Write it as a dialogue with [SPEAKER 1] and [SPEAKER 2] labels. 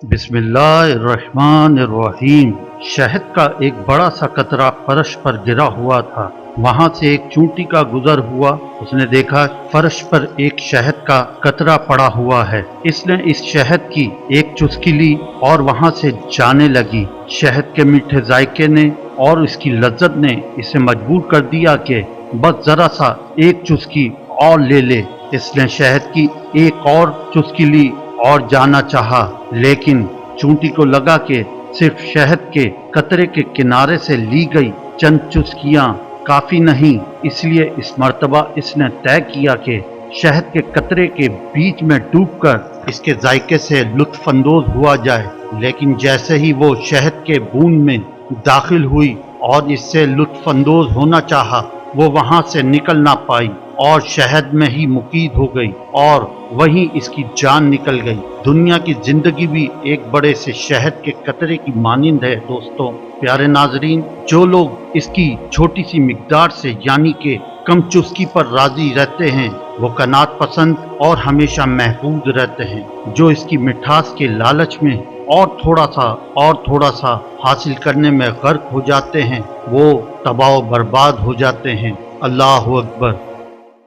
[SPEAKER 1] बिस्मिल्लाहिर्रहमानिर्रहीम। शहद का एक बड़ा सा कतरा फर्श पर गिरा हुआ था। वहां से एक चूंटी का गुजर हुआ। उसने देखा फर्श पर एक शहद का कतरा पड़ा हुआ है। इसने इस शहद की एक चुस्की ली और वहां से जाने लगी। शहद के मीठे जायके ने और इसकी लज्जत ने इसे मजबूर कर दिया कि बस जरा सा एक चुस्की और ले ले। इसने शहद की एक और चुस्की ली और जाना चाहा, लेकिन चूंटी को लगा कि सिर्फ शहद के कतरे के किनारे से ली गई चंद चुस्कियां काफी नहीं। इसलिए इस मर्तबा इसने तय किया कि शहद के कतरे के बीच में डूबकर इसके जायके से लुत्फ अंदोज हुआ जाए। लेकिन जैसे ही वो शहद के बूंद में दाखिल हुई और इससे लुत्फ अंदोज होना चाहा, वो वहां से निकल ना पाई और शहद में ही मुकीद हो गई और वहीं इसकी जान निकल गई। दुनिया की जिंदगी भी एक बड़े से शहद के कतरे की मानिंद है। दोस्तों प्यारे नाजरीन, जो लोग इसकी छोटी सी मिकदार से यानी कि कम चुस्की पर राजी रहते हैं वो कनात पसंद और हमेशा महफूज रहते हैं। जो इसकी मिठास के लालच में और थोड़ा सा हासिल करने में गर्क हो जाते हैं वो तबाह बर्बाद हो जाते हैं। अल्लाह अकबर।